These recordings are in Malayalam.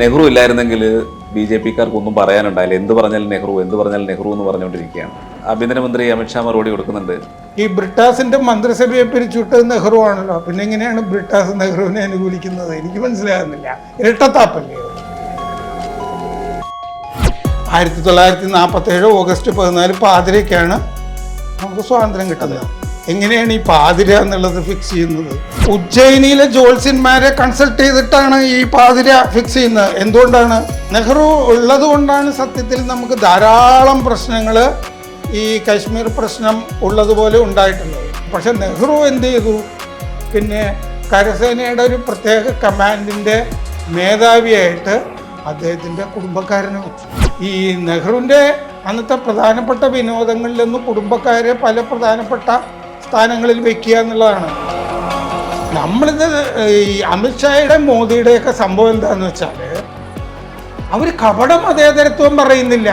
നെഹ്റു ഇല്ലായിരുന്നെങ്കിൽ BJP-ക്കാർക്കൊന്നും പറയാനുണ്ടായില്ല. എന്ത് പറഞ്ഞാലും നെഹ്റു എന്ന് പറഞ്ഞുകൊണ്ടിരിക്കുകയാണ്. ആഭ്യന്തരമന്ത്രി അമിത്ഷാ മറുപടി കൊടുക്കുന്നുണ്ട്. ഈ ബ്രിട്ടാസിന്റെ മന്ത്രിസഭയെ പിരിച്ചുവിട്ടത് നെഹ്റു ആണല്ലോ. പിന്നെ എങ്ങനെയാണ് ബ്രിട്ടാസ് നെഹ്റുവിനെ അനുകൂലിക്കുന്നത്? എനിക്ക് മനസ്സിലാകുന്നില്ല. ഇരട്ടത്താപ്പല്ലേ. 1947 ഓഗസ്റ്റ് 14 പാതിരയ്ക്കാണ് നമുക്ക് സ്വാതന്ത്ര്യം കിട്ടുന്നത്. എങ്ങനെയാണ് ഈ പാതിര എന്നുള്ളത് ഫിക്സ് ചെയ്യുന്നത്? ഉജ്ജയിനിയിലെ ജോത്സ്യന്മാരെ കൺസൾട്ട് ചെയ്തിട്ടാണ് ഈ പാതിര ഫിക്സ് ചെയ്യുന്നത്. എന്തുകൊണ്ടാണ്? നെഹ്റു ഉള്ളത് കൊണ്ടാണ് സത്യത്തിൽ നമുക്ക് ധാരാളം പ്രശ്നങ്ങൾ ഈ കാശ്മീർ പ്രശ്നം ഉള്ളതുപോലെ ഉണ്ടായിട്ടുള്ളത്. പക്ഷെ നെഹ്റു എന്ത് ചെയ്തു? പിന്നെ കരസേനയുടെ ഒരു പ്രത്യേക കമാൻഡിൻ്റെ മേധാവിയായിട്ട് അദ്ദേഹത്തിൻ്റെ കുടുംബക്കാരനെ വെച്ചു. ഈ നെഹ്റുവിൻ്റെ അന്നത്തെ പ്രധാനപ്പെട്ട വിനോദങ്ങളിലൊന്നും കുടുംബക്കാരെ പല പ്രധാനപ്പെട്ട സ്ഥാനങ്ങളിൽ വെക്കുക എന്നുള്ളതാണ്. നമ്മളിത് ഈ അമിത്ഷായുടെ മോദിയുടെയൊക്കെ സംഭവം എന്താണെന്ന് വെച്ചാൽ അവർ കപട മതേതരത്വം പറയുന്നില്ല,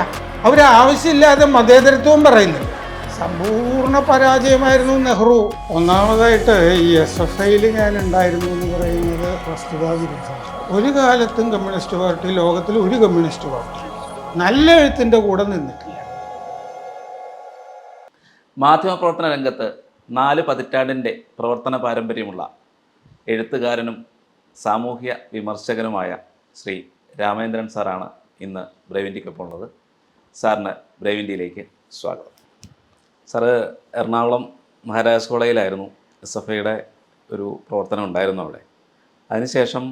അവർ ആവശ്യമില്ലാതെ മതേതരത്വം പറയുന്നില്ല. സമ്പൂർണ്ണ പരാജയമായിരുന്നു നെഹ്റു. ഒന്നാമതായിട്ട് ഈ SFIയിൽ ഞാൻ ഉണ്ടായിരുന്നു എന്ന് പറയുന്നത് വസ്തുതാവിരുദ്ധമാണ്. ഒരു കാലത്തും കമ്മ്യൂണിസ്റ്റ് പാർട്ടി, ലോകത്തിൽ ഒരു കമ്മ്യൂണിസ്റ്റ് പാർട്ടി നല്ല എഴുത്തിൻ്റെ കൂടെ നിന്നിട്ടില്ല. മാധ്യമപ്രവർത്തന രംഗത്ത് 4 പതിറ്റാണ്ടിൻ്റെ പ്രവർത്തന പാരമ്പര്യമുള്ള എഴുത്തുകാരനും സാമൂഹ്യ വിമർശകനുമായ ശ്രീ രാമേന്ദ്രൻ സാറാണ് ഇന്ന് ബ്രേവിൻ്റിക്കൊപ്പം ഉള്ളത്. സാറിന് ബ്രേവിൻ്റിയിലേക്ക് സ്വാഗതം. സാറ് എറണാകുളം മഹാരാജാസ് കോളേജിലായിരുന്നു SFIയുടെ ഒരു പ്രവർത്തനം ഉണ്ടായിരുന്നു അവിടെ. അതിനുശേഷം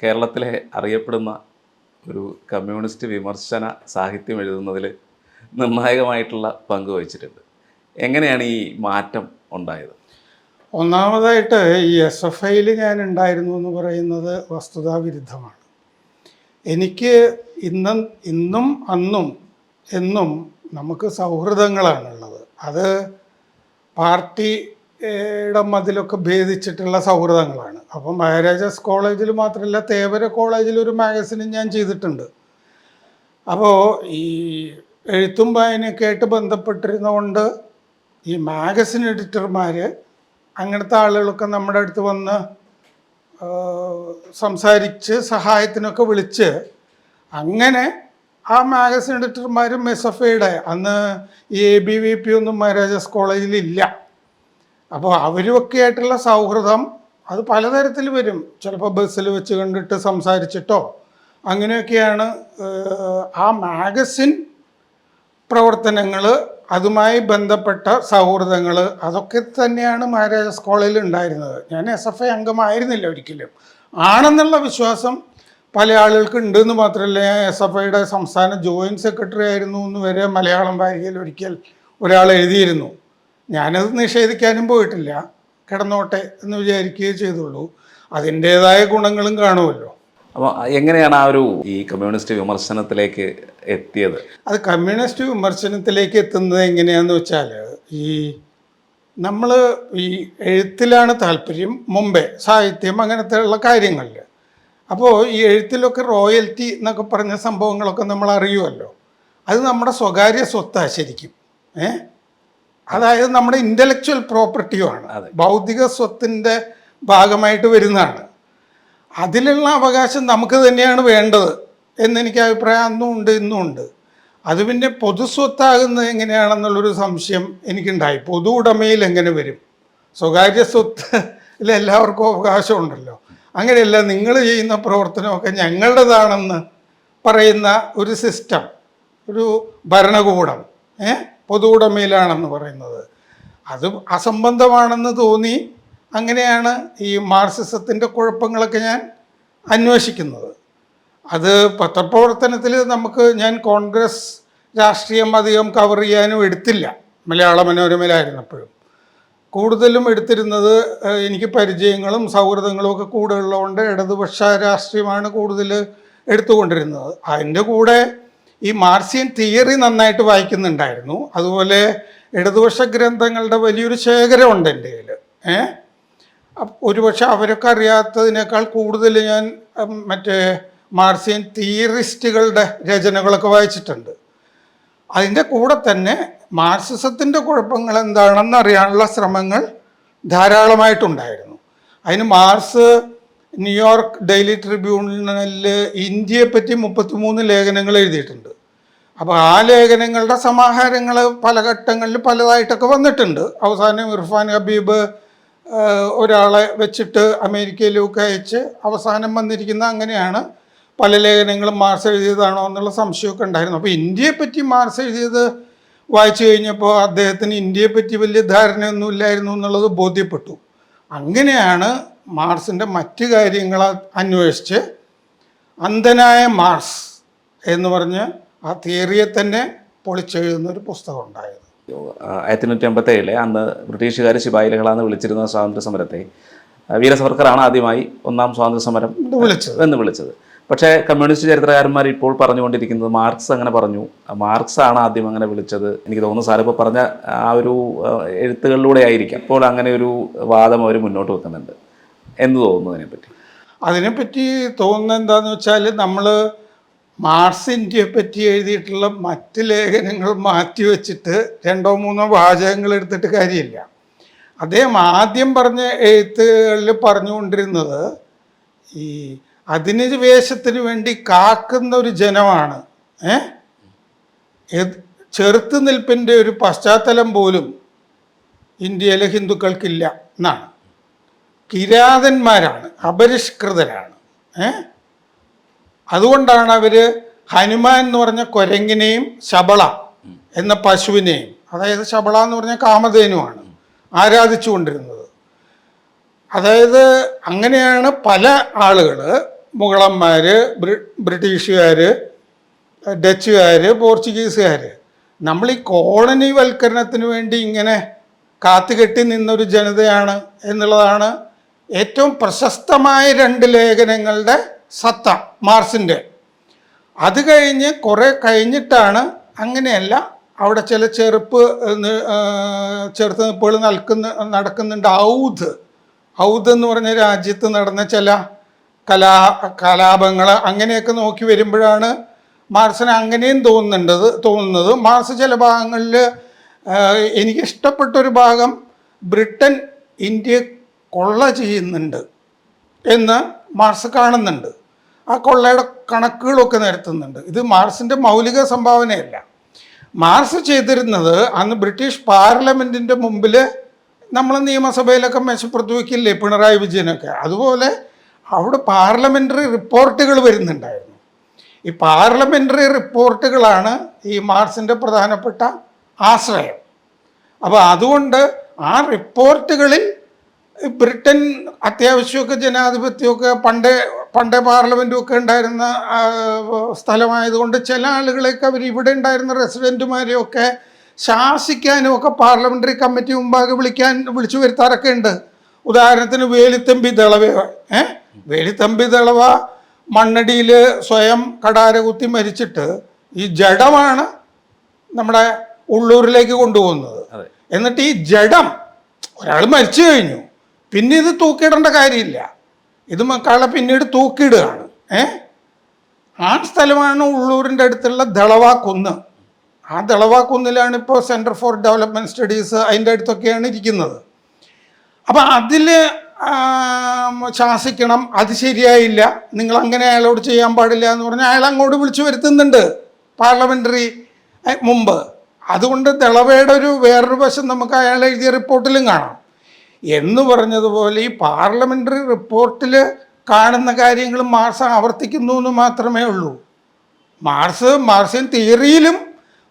കേരളത്തിലെ അറിയപ്പെടുന്ന ഒരു കമ്മ്യൂണിസ്റ്റ് വിമർശന സാഹിത്യം എഴുതുന്നതിൽ നിർണായകമായിട്ടുള്ള പങ്ക് വഹിച്ചിട്ടുണ്ട്. എങ്ങനെയാണ് ഈ മാറ്റം ഉണ്ടായത്? ഒന്നാമതായിട്ട് ഈ SFIയിൽ ഞാൻ ഉണ്ടായിരുന്നു എന്ന് പറയുന്നത് വസ്തുതാവിരുദ്ധമാണ്. എനിക്ക് ഇന്നും അന്നും എന്നും നമുക്ക് സൗഹൃദങ്ങളാണുള്ളത്. അത് പാർട്ടിയുടെ മതിലൊക്കെ ഭേദിച്ചിട്ടുള്ള സൗഹൃദങ്ങളാണ്. അപ്പം മഹാരാജാസ് കോളേജിൽ മാത്രമല്ല, തേവര കോളേജിൽ ഒരു മാഗസിനും ഞാൻ ചെയ്തിട്ടുണ്ട്. അപ്പോൾ ഈ എഴുത്തും വായനയൊക്കെ ആയിട്ട് ബന്ധപ്പെട്ടിരുന്നതുകൊണ്ട് ഈ മാഗസിൻ എഡിറ്റർമാർ അങ്ങനത്തെ ആളുകളൊക്കെ നമ്മുടെ അടുത്ത് വന്ന് സംസാരിച്ച് സഹായത്തിനൊക്കെ വിളിച്ച്, അങ്ങനെ ആ മാഗസിൻ എഡിറ്റർമാരും SFIയുടെ അന്ന് ഈ ABVP ഒന്നും മഹാരാജാസ് കോളേജിലില്ല. അപ്പോൾ അവരുമൊക്കെ ആയിട്ടുള്ള സൗഹൃദം അത് പലതരത്തിൽ വരും. ചിലപ്പോൾ ബസ്സിൽ വെച്ച് കണ്ടിട്ട് സംസാരിച്ചിട്ടോ അങ്ങനെയൊക്കെയാണ്. ആ മാഗസിൻ പ്രവർത്തനങ്ങൾ, അതുമായി ബന്ധപ്പെട്ട സൗഹൃദങ്ങൾ, അതൊക്കെ തന്നെയാണ് മഹാരാജാസ് കോളേജിൽ ഉണ്ടായിരുന്നത്. ഞാൻ SFI അംഗമായിരുന്നില്ല ഒരിക്കലും. ആണെന്നുള്ള വിശ്വാസം പല ആളുകൾക്ക് ഉണ്ടെന്ന് മാത്രമല്ല, ഞാൻ SFIയുടെ സംസ്ഥാന ജോയിൻറ്റ് സെക്രട്ടറി ആയിരുന്നു എന്ന് വരെ മലയാളം വാരികയിൽ ഒരിക്കൽ ഒരാൾ എഴുതിയിരുന്നു. ഞാനത് നിഷേധിക്കാനും പോയിട്ടില്ല, കിടന്നോട്ടെ എന്ന് വിചാരിക്കുകയേ ചെയ്തുള്ളൂ. അതിൻ്റേതായ ഗുണങ്ങളും കാണുമല്ലോ. അപ്പോൾ എങ്ങനെയാണ് ആ ഒരു ഈ കമ്മ്യൂണിസ്റ്റ് വിമർശനത്തിലേക്ക് എത്തിയത്? അത് കമ്മ്യൂണിസ്റ്റ് വിമർശനത്തിലേക്ക് എത്തുന്നത് എങ്ങനെയാണെന്ന് വെച്ചാൽ, ഈ നമ്മൾ ഈ എഴുത്തിലാണ് താല്പര്യം, മുമ്പേ സാഹിത്യം അങ്ങനത്തെ ഉള്ള കാര്യങ്ങളിൽ. അപ്പോൾ ഈ എഴുത്തിലൊക്കെ റോയൽറ്റി എന്നൊക്കെ പറഞ്ഞ സംഭവങ്ങളൊക്കെ നമ്മൾ അറിയുമല്ലോ. അത് നമ്മുടെ സ്വകാര്യ സ്വത്താണ് ശരിക്കും. അതായത് നമ്മുടെ ഇൻ്റലക്ച്വൽ പ്രോപ്പർട്ടിയുമാണ്, ബൗദ്ധിക സ്വത്തിൻ്റെ ഭാഗമായിട്ട് വരുന്നതാണ്. അതിലുള്ള അവകാശം നമുക്ക് തന്നെയാണ് വേണ്ടത് എന്നെനിക്ക് അഭിപ്രായം അന്നും ഉണ്ട് ഇന്നും ഉണ്ട്. അത് പിന്നെ പൊതുസ്വത്താകുന്നത് എങ്ങനെയാണെന്നുള്ളൊരു സംശയം എനിക്കുണ്ടായി. പൊതു ഉടമയിൽ എങ്ങനെ വരും? സ്വകാര്യ സ്വത്തിൽ എല്ലാവർക്കും അവകാശമുണ്ടല്ലോ. അങ്ങനെയല്ല, നിങ്ങൾ ചെയ്യുന്ന പ്രവർത്തനമൊക്കെ ഞങ്ങളുടേതാണെന്ന് പറയുന്ന ഒരു സിസ്റ്റം, ഒരു ഭരണകൂടം പൊതു ഉടമയിലാണെന്ന് പറയുന്നത്, അത് അസംബന്ധമാണെന്ന് തോന്നി. അങ്ങനെയാണ് ഈ മാർക്സിസത്തിൻ്റെ കുഴപ്പങ്ങളൊക്കെ ഞാൻ അന്വേഷിക്കുന്നത്. അത് പത്രപ്രവർത്തനത്തിൽ ഞാൻ കോൺഗ്രസ് രാഷ്ട്രീയം അധികം കവർ ചെയ്യാനും എടുത്തില്ല. മലയാള മനോരമയിലായിരുന്നപ്പോഴും കൂടുതലും എടുത്തിരുന്നത് എനിക്ക് പരിചയങ്ങളും സൗഹൃദങ്ങളും ഒക്കെ കൂടുതലുള്ളതുകൊണ്ട് ഇടതുപക്ഷ രാഷ്ട്രീയമാണ് കൂടുതൽ എടുത്തുകൊണ്ടിരുന്നത്. അതിൻ്റെ കൂടെ ഈ മാർക്സിയൻ തിയറി നന്നായിട്ട് വായിക്കുന്നുണ്ടായിരുന്നു. അതുപോലെ ഇടതുപക്ഷ ഗ്രന്ഥങ്ങളുടെ വലിയൊരു ശേഖരമുണ്ട് എൻ്റെ കയ്യിൽ. ഒരുപക്ഷെ അവരൊക്കെ അറിയാത്തതിനേക്കാൾ കൂടുതൽ ഞാൻ മറ്റേ മാർക്സിയൻ തിയറിസ്റ്റുകളുടെ രചനകളൊക്കെ വായിച്ചിട്ടുണ്ട്. അതിൻ്റെ കൂടെ തന്നെ മാർക്സിസത്തിൻ്റെ കുഴപ്പങ്ങൾ എന്താണെന്ന് അറിയാനുള്ള ശ്രമങ്ങൾ ധാരാളമായിട്ടുണ്ടായിരുന്നു. അതിന് മാർക്സ് ന്യൂയോർക്ക് ഡെയിലി ട്രിബ്യൂണിൽ ഇന്ത്യയെ പറ്റി 33 ലേഖനങ്ങൾ എഴുതിയിട്ടുണ്ട്. അപ്പോൾ ആ ലേഖനങ്ങളുടെ സമാഹാരങ്ങൾ പല ഘട്ടങ്ങളിൽ പലതായിട്ടൊക്കെ വന്നിട്ടുണ്ട്. അവസാനം ഇർഫാൻ ഹബീബ് ഒരാളെ വെച്ചിട്ട് അമേരിക്കയിലൊക്കെ അയച്ച് അവസാനം വന്നിരിക്കുന്ന അങ്ങനെയാണ്. പല ലേഖനങ്ങളും മാർക്സ് എഴുതിയതാണോ എന്നുള്ള സംശയമൊക്കെ ഉണ്ടായിരുന്നു. അപ്പോൾ ഇന്ത്യയെ പറ്റി മാർക്സ് എഴുതിയത് വായിച്ചു കഴിഞ്ഞപ്പോൾ അദ്ദേഹത്തിന് ഇന്ത്യയെ പറ്റി വലിയ ധാരണയൊന്നും ഇല്ലായിരുന്നു എന്നുള്ളത് ബോധ്യപ്പെട്ടു. അങ്ങനെയാണ് മാർക്സിൻ്റെ മറ്റ് കാര്യങ്ങൾ അന്വേഷിച്ച് അന്ധനായ മാർക്സ് എന്ന് പറഞ്ഞ് ആ തിയറിയെ തന്നെ പൊളിച്ചെഴുതുന്നൊരു പുസ്തകം ഉണ്ടായത്. 1857 അന്ന് ബ്രിട്ടീഷുകാർ ശിപായി ലഹളാന്ന് വിളിച്ചിരുന്ന സ്വാതന്ത്ര്യ സമരത്തെ വീര സവർക്കറാണ് ആദ്യമായി ഒന്നാം സ്വാതന്ത്ര്യ സമരം എന്ന് വിളിച്ചത്. പക്ഷേ കമ്മ്യൂണിസ്റ്റ് ചരിത്രകാരന്മാർ ഇപ്പോൾ പറഞ്ഞുകൊണ്ടിരിക്കുന്നത് മാർക്സ് അങ്ങനെ പറഞ്ഞു, മാർക്സ് ആണ് ആദ്യം അങ്ങനെ വിളിച്ചത്. എനിക്ക് തോന്നുന്നു സാർ ഇപ്പോൾ പറഞ്ഞ ആ ഒരു എഴുത്തുകളിലൂടെ ആയിരിക്കാം ഇപ്പോൾ അങ്ങനെ ഒരു വാദം അവർ മുന്നോട്ട് വെക്കുന്നുണ്ട് എന്ന് തോന്നുന്നു. അതിനെപ്പറ്റി തോന്നുന്നത് എന്താണെന്ന് വെച്ചാൽ നമ്മൾ മാർക്സ് ഇന്ത്യയെ പറ്റി എഴുതിയിട്ടുള്ള മറ്റ് ലേഖനങ്ങൾ മാറ്റി വെച്ചിട്ട് 2-3 വാചകങ്ങൾ എടുത്തിട്ട് കാര്യമില്ല. അദ്ദേഹം ആദ്യം പറഞ്ഞ എഴുത്തുകളിൽ പറഞ്ഞുകൊണ്ടിരുന്നത് ഈ അധിനിവേശത്തിന് വേണ്ടി കാക്കുന്ന ഒരു ജനമാണ്, ചെറുത്തുനിൽപ്പിൻ്റെ ഒരു പശ്ചാത്തലം പോലും ഇന്ത്യയിലെ ഹിന്ദുക്കൾക്കില്ല എന്നാണ്. കിരാതന്മാരാണ്, അപരിഷ്കൃതരാണ്. അതുകൊണ്ടാണ് അവർ ഹനുമാൻ എന്ന് പറഞ്ഞ കുരങ്ങിനെയും ശബള എന്ന പശുവിനെയും, അതായത് ശബള എന്ന് പറഞ്ഞ കാമധേനുവാണ്, ആരാധിച്ചു കൊണ്ടിരുന്നത്. അതായത് അങ്ങനെയാണ് പല ആളുകൾ, മുഗളന്മാർ, ബ്രിട്ടീഷുകാർ, ഡച്ചുകാർ, പോർച്ചുഗീസുകാർ, നമ്മൾ ഈ കോളനി വൽക്കരണത്തിന് വേണ്ടി ഇങ്ങനെ കാത്തുകെട്ടി നിന്നൊരു ജനതയാണ് എന്നുള്ളതാണ് ഏറ്റവും പ്രശസ്തമായ 2 ലേഖനങ്ങളുടെ സത്ത മാർക്സിൻ്റെ. അത് കഴിഞ്ഞ് കുറേ കഴിഞ്ഞിട്ടാണ് അങ്ങനെയല്ല, അവിടെ ചില ചെറുത്ത് നിപ്പുകൾ നടക്കുന്നുണ്ട്. ഔദ് എന്ന് പറഞ്ഞ രാജ്യത്ത് നടന്ന ചില കലാപങ്ങൾ അങ്ങനെയൊക്കെ നോക്കി വരുമ്പോഴാണ് മാർക്സിന് അങ്ങനെയും തോന്നുന്നത്. മാർക്സ് ചില ഭാഗങ്ങളിൽ എനിക്കിഷ്ടപ്പെട്ടൊരു ഭാഗം ബ്രിട്ടൻ ഇന്ത്യയെ കൊള്ള ചെയ്യുന്നുണ്ട് എന്ന് മാർക്സ് കാണുന്നുണ്ട്. ആ കൊള്ളയുടെ കണക്കുകളൊക്കെ നിരത്തുന്നുണ്ട്. ഇത് മാർക്സിൻ്റെ മൗലിക സംഭാവനയല്ല. മാർക്സ് ചെയ്തിരുന്നത് അന്ന് ബ്രിട്ടീഷ് പാർലമെൻറ്റിൻ്റെ മുമ്പിൽ നമ്മൾ നിയമസഭയിലൊക്കെ മേശപ്പുറത്ത് വയ്ക്കില്ലേ പിണറായി വിജയനൊക്കെ, അതുപോലെ അവിടെ പാർലമെൻ്ററി റിപ്പോർട്ടുകൾ വരുന്നുണ്ടായിരുന്നു. ഈ പാർലമെൻ്ററി റിപ്പോർട്ടുകളാണ് ഈ മാർക്സിൻ്റെ പ്രധാനപ്പെട്ട ആശ്രയം. അപ്പോൾ അതുകൊണ്ട് ആ റിപ്പോർട്ടുകളിൽ ബ്രിട്ടൻ അത്യാവശ്യമൊക്കെ ജനാധിപത്യമൊക്കെ പണ്ടേ പാർലമെൻറ്റും ഒക്കെ ഉണ്ടായിരുന്ന സ്ഥലമായതുകൊണ്ട് ചില ആളുകളെയൊക്കെ അവർ ഇവിടെ ഉണ്ടായിരുന്ന റെസിഡൻറ്റുമാരെയൊക്കെ ശാസിക്കാനും ഒക്കെ പാർലമെൻ്ററി കമ്മിറ്റി മുമ്പാകെ വിളിച്ചു വരുത്താറൊക്കെ ഉണ്ട്. ഉദാഹരണത്തിന് വേലിത്തമ്പി ദളവ മണ്ണടിയിൽ സ്വയം കടാര കുത്തി മരിച്ചിട്ട് ഈ ജഡമാണ് നമ്മുടെ ഉള്ളൂരിലേക്ക് കൊണ്ടുപോകുന്നത്. എന്നിട്ട് ഈ ജഡം ഒരാൾ മരിച്ചു കഴിഞ്ഞു, പിന്നെ ഇത് തൂക്കിയിടേണ്ട കാര്യമില്ല, ഇത് മക്കളെ പിന്നീട് തൂക്കിയിടുകയാണ്. ആ സ്ഥലമാണ് ഉള്ളൂരിൻ്റെ അടുത്തുള്ള ദളവാ കുന്ന്. ആ ദളവാ കുന്നിലാണ് ഇപ്പോൾ സെൻറ്റർ ഫോർ ഡെവലപ്മെൻറ്റ് സ്റ്റഡീസ് അതിൻ്റെ അടുത്തൊക്കെയാണ് ഇരിക്കുന്നത്. അപ്പം അതിൽ ശാസിക്കണം, അത് ശരിയായില്ല, നിങ്ങൾ അങ്ങനെ അയാളോട് ചെയ്യാൻ പാടില്ല എന്ന് പറഞ്ഞാൽ അയാൾ അങ്ങോട്ട് വിളിച്ചു വരുത്തുന്നുണ്ട് പാർലമെൻ്ററി മുമ്പ്. അതുകൊണ്ട് ദളവയുടെ വേറൊരു വശം നമുക്ക് അയാൾ എഴുതിയ റിപ്പോർട്ടിലും കാണാം. എന്ന് പറഞ്ഞതുപോലെ ഈ പാർലമെൻ്ററി റിപ്പോർട്ടിൽ കാണുന്ന കാര്യങ്ങൾ മാർക്സ് ആവർത്തിക്കുന്നു എന്ന് മാത്രമേ ഉള്ളൂ. മാർക്സിയൻ തിയറിയിലും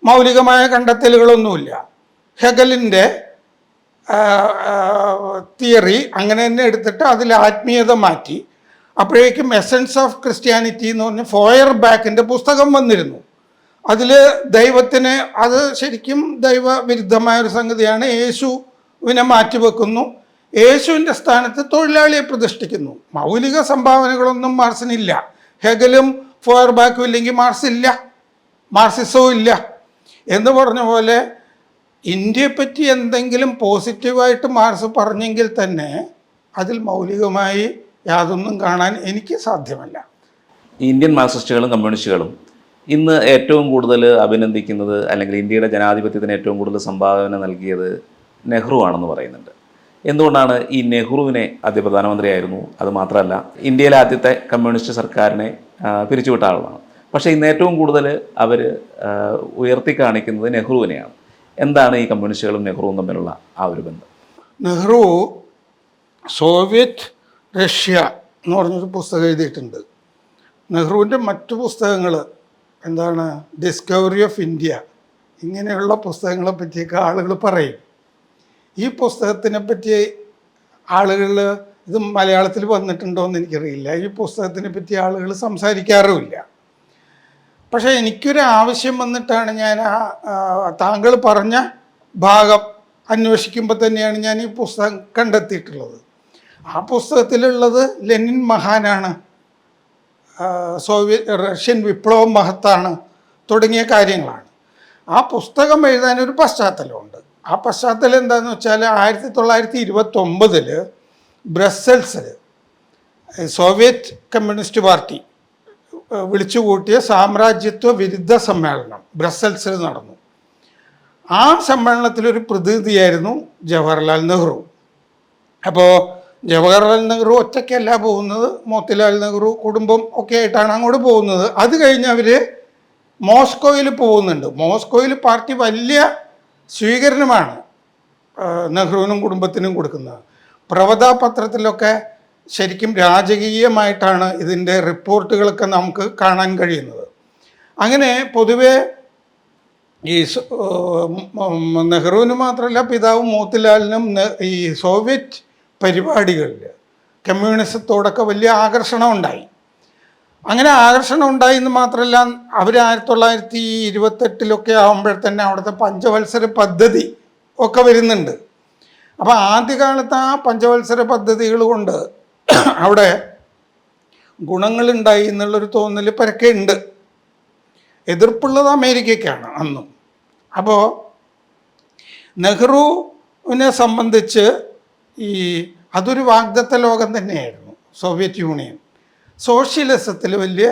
മൗലികമായ കണ്ടെത്തലുകളൊന്നുമില്ല. ഹെഗലിൻ്റെ തിയറി അങ്ങനെ തന്നെ എടുത്തിട്ട് അതിൽ ആത്മീയത മാറ്റി. അപ്പോഴേക്കും എസൻസ് ഓഫ് ക്രിസ്ത്യാനിറ്റി എന്ന് പറഞ്ഞ് ഫോയർബാക്കിൻ്റെ പുസ്തകം വന്നിരുന്നു. അതിൽ ദൈവത്തിന്, അത് ശരിക്കും ദൈവവിരുദ്ധമായൊരു സംഗതിയാണ്. യേശുവിനെ മാറ്റിവെക്കുന്നു, യേശുവിൻ്റെ സ്ഥാനത്ത് തൊഴിലാളിയെ പ്രതിഷ്ഠിക്കുന്നു. മൗലിക സംഭാവനകളൊന്നും മാർക്സിനില്ല. ഹെഗലും ഫോയർബാക്കും ഇല്ലെങ്കിൽ മാർക്സിസവും ഇല്ല. എന്ന് പറഞ്ഞ പോലെ ഇന്ത്യയെപ്പറ്റി എന്തെങ്കിലും പോസിറ്റീവായിട്ട് മാർക്സ് പറഞ്ഞെങ്കിൽ തന്നെ അതിൽ മൗലികമായി യാതൊന്നും കാണാൻ എനിക്ക് സാധ്യമല്ല. ഇന്ത്യൻ മാർക്സിസ്റ്റുകളും കമ്മ്യൂണിസ്റ്റുകളും ഇന്ന് ഏറ്റവും കൂടുതൽ അഭിനന്ദിക്കുന്നത്, അല്ലെങ്കിൽ ഇന്ത്യയുടെ ജനാധിപത്യത്തിന് ഏറ്റവും കൂടുതൽ സംഭാവന നൽകിയത് നെഹ്റു ആണെന്ന് പറയുന്നുണ്ട്. എന്തുകൊണ്ടാണ് ഈ നെഹ്റുവിനെ ആദ്യ പ്രധാനമന്ത്രിയായിരുന്നു, അത് മാത്രമല്ല ഇന്ത്യയിലെ ആദ്യത്തെ കമ്മ്യൂണിസ്റ്റ് സർക്കാരിനെ പിരിച്ചുവിട്ട ആളാണ്. പക്ഷേ ഇന്ന് ഏറ്റവും കൂടുതൽ അവർ ഉയർത്തി കാണിക്കുന്നത് നെഹ്റുവിനെയാണ്. എന്താണ് ഈ കമ്മ്യൂണിസ്റ്റുകളും നെഹ്റുവും തമ്മിലുള്ള ആ ഒരു ബന്ധം? നെഹ്റു സോവിയറ്റ് റഷ്യ എന്ന് പറഞ്ഞൊരു പുസ്തകം എഴുതിയിട്ടുണ്ട്. നെഹ്റുവിൻ്റെ മറ്റു പുസ്തകങ്ങൾ എന്താണ്, ഡിസ്കവറി ഓഫ് ഇന്ത്യ, ഇങ്ങനെയുള്ള പുസ്തകങ്ങളെ പറ്റിയൊക്കെ ആളുകൾ പറയും. ഈ പുസ്തകത്തിനെ പറ്റി ആളുകൾ, ഇത് മലയാളത്തിൽ വന്നിട്ടുണ്ടോ എന്ന് എനിക്കറിയില്ല, ഈ പുസ്തകത്തിനെ പറ്റി ആളുകൾ സംസാരിക്കാറുമില്ല. പക്ഷേ എനിക്കൊരു ആവശ്യം വന്നിട്ടാണ് ഞാൻ താങ്കൾ പറഞ്ഞ ഭാഗം അന്വേഷിക്കുമ്പോൾ തന്നെയാണ് ഞാൻ ഈ പുസ്തകം കണ്ടെത്തിയിട്ടുള്ളത്. ആ പുസ്തകത്തിലുള്ളത് ലെനിൻ മഹാനാണ്, റഷ്യൻ വിപ്ലവം മഹത്താണ് തുടങ്ങിയ കാര്യങ്ങളാണ്. ആ പുസ്തകം എഴുതാനൊരു പശ്ചാത്തലമുണ്ട്. ആ പശ്ചാത്തലം എന്താണെന്ന് വെച്ചാൽ 1929 ബ്രസൽസിൽ സോവിയറ്റ് കമ്മ്യൂണിസ്റ്റ് പാർട്ടി വിളിച്ചുകൂട്ടിയ സാമ്രാജ്യത്വ വിരുദ്ധ സമ്മേളനം ബ്രസൽസിൽ നടന്നു. ആ സമ്മേളനത്തിലൊരു പ്രതിനിധിയായിരുന്നു ജവഹർലാൽ നെഹ്റു. അപ്പോൾ ജവഹർലാൽ നെഹ്റു ഒറ്റയ്ക്കല്ല പോകുന്നത്, മോത്തിലാൽ നെഹ്റു കുടുംബം ഒക്കെ ആയിട്ടാണ് അങ്ങോട്ട് പോകുന്നത്. അത് കഴിഞ്ഞ് അവർ മോസ്കോയിൽ പോകുന്നുണ്ട്. മോസ്കോയിൽ പാർട്ടി വലിയ സ്വീകരണമാണ് നെഹ്റുവിനും കുടുംബത്തിനും കൊടുക്കുന്നത്. പ്രവത പത്രത്തിലൊക്കെ ശരിക്കും രാജകീയമായിട്ടാണ് ഇതിൻ്റെ റിപ്പോർട്ടുകളൊക്കെ നമുക്ക് കാണാൻ കഴിയുന്നത്. അങ്ങനെ പൊതുവെ ഈ നെഹ്റുവിന് മാത്രമല്ല പിതാവ് മോത്തിലാലിനും ഈ സോവിയറ്റ് പരിപാടികളിൽ കമ്മ്യൂണിസത്തോടൊക്കെ വലിയ ആകർഷണം ഉണ്ടായി. അങ്ങനെ ആകർഷണം ഉണ്ടായി എന്ന് മാത്രമല്ല, അവർ 1928 ആകുമ്പോഴത്തന്നെ അവിടുത്തെ പഞ്ചവത്സര പദ്ധതി ഒക്കെ വരുന്നുണ്ട്. അപ്പോൾ ആദ്യകാലത്ത് ആ പഞ്ചവത്സര പദ്ധതികൾ കൊണ്ട് അവിടെ ഗുണങ്ങളുണ്ടായി എന്നുള്ളൊരു തോന്നൽ പരക്കെ ഉണ്ട്. എതിർപ്പുള്ളത് അമേരിക്കയ്ക്കാണ് അന്നും. അപ്പോൾ നെഹ്റുവിനെ സംബന്ധിച്ച് അതൊരു വാഗ്ദത്ത ലോകം തന്നെയായിരുന്നു സോവിയറ്റ് യൂണിയൻ. സോഷ്യലിസത്തിൽ വലിയ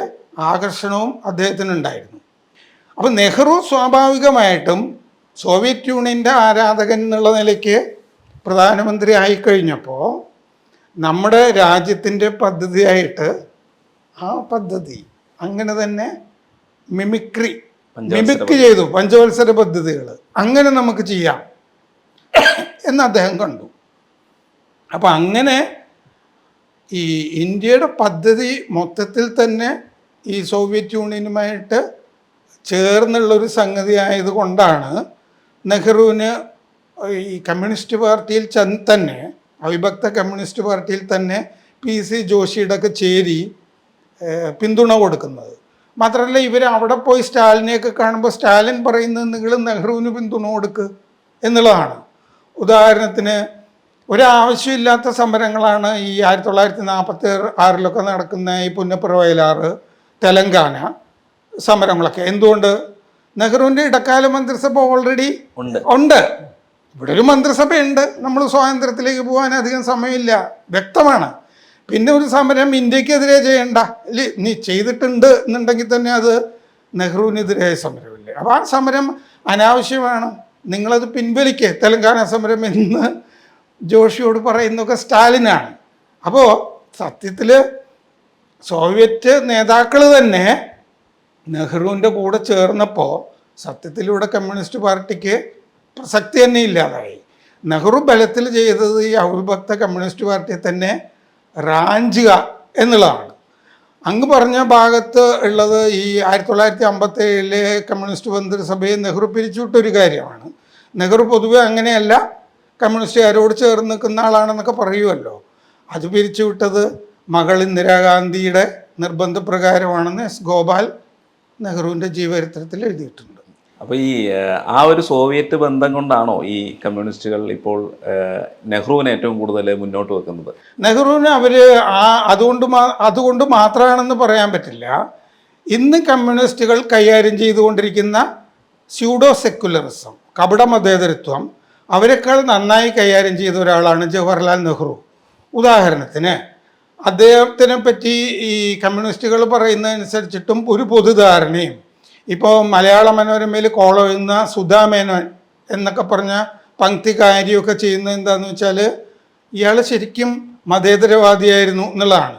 ആകർഷണവും അദ്ദേഹത്തിനുണ്ടായിരുന്നു. അപ്പോൾ നെഹ്റു സ്വാഭാവികമായിട്ടും സോവിയറ്റ് യൂണിയൻ്റെ ആരാധകൻ എന്നുള്ള നിലയ്ക്ക് പ്രധാനമന്ത്രി ആയിക്കഴിഞ്ഞപ്പോൾ നമ്മുടെ രാജ്യത്തിൻ്റെ പദ്ധതിയായിട്ട് ആ പദ്ധതി അങ്ങനെ തന്നെ മിമിക്രി ചെയ്തു. പഞ്ചവത്സര പദ്ധതികൾ അങ്ങനെ നമുക്ക് ചെയ്യാം എന്ന് അദ്ദേഹം കണ്ടു. അപ്പം അങ്ങനെ ഈ ഇന്ത്യയുടെ പദ്ധതി മൊത്തത്തിൽ തന്നെ ഈ സോവിയറ്റ് യൂണിയനുമായിട്ട് ചേർന്നുള്ളൊരു സംഗതി ആയതുകൊണ്ടാണ് നെഹ്റുവിന് ഈ കമ്മ്യൂണിസ്റ്റ് പാർട്ടിയിൽ തന്നെ, അവിഭക്ത കമ്മ്യൂണിസ്റ്റ് പാർട്ടിയിൽ തന്നെ PC ജോഷിയുടെ ഒക്കെ ചേരി പിന്തുണ കൊടുക്കുന്നത്. മാത്രമല്ല ഇവർ അവിടെ പോയി സ്റ്റാലിനെയൊക്കെ കാണുമ്പോൾ സ്റ്റാലിൻ പറയുന്നത് നിങ്ങൾ നെഹ്റുവിന് പിന്തുണ കൊടുക്കുക എന്നുള്ളതാണ്. ഉദാഹരണത്തിന് ഒരാവശ്യമില്ലാത്ത സമരങ്ങളാണ് ഈ 1946 നടക്കുന്ന ഈ പുന്നപ്ര വയലാറ് തെലങ്കാന സമരങ്ങളൊക്കെ. എന്തുകൊണ്ട്? നെഹ്റുവിൻ്റെ ഇടക്കാല മന്ത്രിസഭ ഓൾറെഡി ഉണ്ട്. ഇവിടെ ഒരു മന്ത്രിസഭയുണ്ട്. നമ്മൾ സ്വാതന്ത്ര്യത്തിലേക്ക് പോകാൻ അധികം സമയമില്ല, വ്യക്തമാണ്. പിന്നെ ഒരു സമരം ഇന്ത്യക്കെതിരെ ചെയ്യണ്ട, നീ ചെയ്തിട്ടുണ്ട് എന്നുണ്ടെങ്കിൽ തന്നെ അത് നെഹ്റുവിനെതിരായ സമരമില്ലേ. അപ്പോൾ ആ സമരം അനാവശ്യമാണ്, നിങ്ങളത് പിൻവലിക്കുക തെലങ്കാന സമരം എന്ന് ജോഷിയോട് പറയുന്നതൊക്കെ സ്റ്റാലിനാണ്. അപ്പോൾ സത്യത്തിൽ സോവിയറ്റ് നേതാക്കൾ തന്നെ നെഹ്റുവിൻ്റെ കൂടെ ചേർന്നപ്പോൾ സത്യത്തിലൂടെ കമ്മ്യൂണിസ്റ്റ് പാർട്ടിക്ക് പ്രസക്തി തന്നെ ഇല്ലാതായി. നെഹ്റു ബലത്തിൽ ചെയ്തത് ഈ അവിഭക്ത കമ്മ്യൂണിസ്റ്റ് പാർട്ടിയെ തന്നെ റാഞ്ചുക എന്നുള്ളതാണ്. അങ്ങ് പറഞ്ഞ ഭാഗത്ത് ഉള്ളത് ഈ 1957 കമ്മ്യൂണിസ്റ്റ് മന്ത്രിസഭയെ നെഹ്റു പിരിച്ചുവിട്ടൊരു കാര്യമാണ്. നെഹ്റു പൊതുവെ അങ്ങനെയല്ല, കമ്മ്യൂണിസ്റ്റുകാരോട് ചേർന്ന് നിൽക്കുന്ന ആളാണെന്നൊക്കെ പറയുമല്ലോ. അത് പിരിച്ചുവിട്ടത് മകൾ ഇന്ദിരാഗാന്ധിയുടെ നിർബന്ധപ്രകാരമാണെന്ന് S. ഗോപാൽ നെഹ്റുവിൻ്റെ ജീവചരിത്രത്തിൽ എഴുതിയിട്ടുണ്ട്. അപ്പോൾ ഈ ആ ഒരു സോവിയറ്റ് ബന്ധം കൊണ്ടാണോ ഈ കമ്മ്യൂണിസ്റ്റുകൾ ഇപ്പോൾ നെഹ്റുവിനെ ഏറ്റവും കൂടുതൽ മുന്നോട്ട് വെക്കുന്നത്? നെഹ്റുവിന് അവർ അതുകൊണ്ട് മാത്രമാണെന്ന് പറയാൻ പറ്റില്ല. ഇന്ന് കമ്മ്യൂണിസ്റ്റുകൾ കൈകാര്യം ചെയ്തുകൊണ്ടിരിക്കുന്ന സ്യൂഡോ സെക്കുലറിസം, കപട മതേതരത്വം, അവരെക്കാൾ നന്നായി കൈകാര്യം ചെയ്ത ഒരാളാണ് ജവഹർലാൽ നെഹ്റു. ഉദാഹരണത്തിന് അദ്ദേഹത്തിനെ പറ്റി ഈ കമ്മ്യൂണിസ്റ്റുകൾ പറയുന്നതനുസരിച്ചിട്ടും ഒരു പൊതുധാരണയും, ഇപ്പോൾ മലയാള മനോരമയിൽ കോളം എഴുതുന്ന സുധാ മേനോൻ എന്നൊക്കെ പറഞ്ഞ പങ്ക്തികാരിയൊക്കെ ചെയ്യുന്നത് എന്താണെന്ന് വെച്ചാൽ ഇയാൾ ശരിക്കും മതേതരവാദിയായിരുന്നു എന്നുള്ളതാണ്.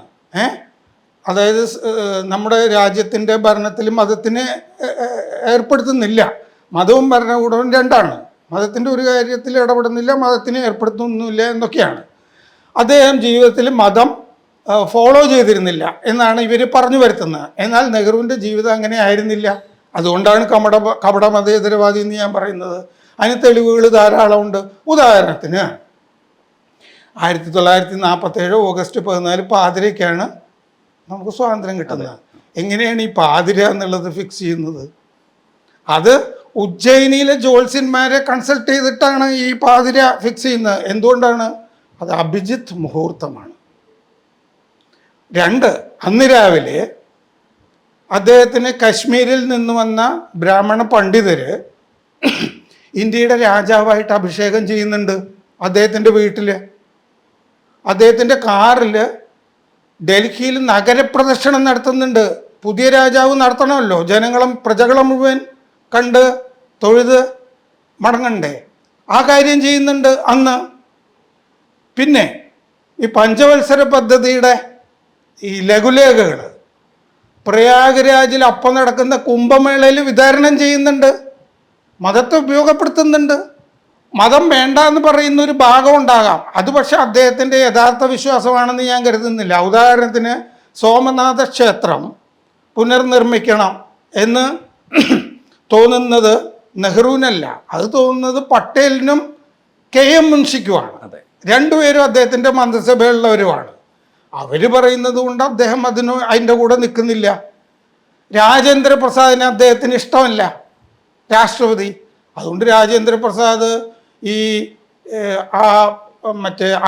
അതായത് നമ്മുടെ രാജ്യത്തിൻ്റെ ഭരണത്തിൽ മതത്തിനെ ഏർപ്പെടുത്തുന്നില്ല. മതവും ഭരണകൂടവും രണ്ടാണ്. മതത്തിൻ്റെ ഒരു കാര്യത്തിൽ ഇടപെടുന്നില്ല, മതത്തിനെ ഏർപ്പെടുത്തുന്നില്ല എന്നൊക്കെയാണ്. അദ്ദേഹം ജീവിതത്തിൽ മതം ഫോളോ ചെയ്തിരുന്നില്ല എന്നാണ് ഇവർ പറഞ്ഞു വരുത്തുന്നത്. എന്നാൽ നെഹ്റുവിൻ്റെ ജീവിതം അങ്ങനെ ആയിരുന്നില്ല. അതുകൊണ്ടാണ് കപട മതേതരവാദി എന്ന് ഞാൻ പറയുന്നത്. അതിന് തെളിവുകൾ ധാരാളമുണ്ട്. ഉദാഹരണത്തിന് 1947 ഓഗസ്റ്റ് 14 പാതിരയ്ക്കാണ് നമുക്ക് സ്വാതന്ത്ര്യം കിട്ടുന്നത്. എങ്ങനെയാണ് ഈ പാതിര എന്നുള്ളത് ഫിക്സ് ചെയ്യുന്നത്? അത് ഉജ്ജയിനിയിലെ ജ്യോത്സ്യന്മാരെ കൺസൾട്ട് ചെയ്തിട്ടാണ് ഈ പാതിര ഫിക്സ് ചെയ്യുന്നത്. എന്തുകൊണ്ടാണ്? അത് അഭിജിത്ത് മുഹൂർത്തമാണ്. 2, അന്ന് രാവിലെ അദ്ദേഹത്തിന് കശ്മീരിൽ നിന്ന് വന്ന ബ്രാഹ്മണ പണ്ഡിതർ ഇന്ത്യയുടെ രാജാവായിട്ട് അഭിഷേകം ചെയ്യുന്നുണ്ട്. അദ്ദേഹത്തിൻ്റെ വീട്ടിൽ, അദ്ദേഹത്തിൻ്റെ കാറിൽ ഡൽഹിയിൽ നഗരപ്രദക്ഷിണം നടത്തുന്നുണ്ട്. പുതിയ രാജാവ് നടത്തണമല്ലോ, പ്രജകളും മുഴുവൻ കണ്ട് തൊഴുത് മടങ്ങണ്ടേ? ആ കാര്യം ചെയ്യുന്നുണ്ട് അന്ന്. പിന്നെ ഈ പഞ്ചവത്സര പദ്ധതിയുടെ ഈ ലഘുലേഖകൾ പ്രയാഗ്രാജിൽ അപ്പം നടക്കുന്ന കുംഭമേളയിൽ വിതരണം ചെയ്യുന്നുണ്ട്. മതത്തെ ഉപയോഗപ്പെടുത്തുന്നുണ്ട്. മതം വേണ്ട എന്ന് പറയുന്ന ഒരു ഭാഗം ഉണ്ടാകാം. അത് പക്ഷെ അദ്ദേഹത്തിൻ്റെ യഥാർത്ഥ വിശ്വാസമാണെന്ന് ഞാൻ കരുതുന്നില്ല. ഉദാഹരണത്തിന് സോമനാഥ ക്ഷേത്രം പുനർനിർമ്മിക്കണം എന്ന് തോന്നുന്നത് നെഹ്റുവിനല്ല, അത് തോന്നുന്നത് പട്ടേലിനും KM മുൻഷിക്കുമാണ്. രണ്ടുപേരും അദ്ദേഹത്തിൻ്റെ മന്ത്രിസഭയുള്ളവരുമാണ്. അവർ പറയുന്നത് കൊണ്ട് അദ്ദേഹം അതിൻ്റെ കൂടെ നിൽക്കുന്നില്ല. രാജേന്ദ്ര പ്രസാദിനെ അദ്ദേഹത്തിന് ഇഷ്ടമല്ല, രാഷ്ട്രപതി. അതുകൊണ്ട് രാജേന്ദ്ര പ്രസാദ് ഈ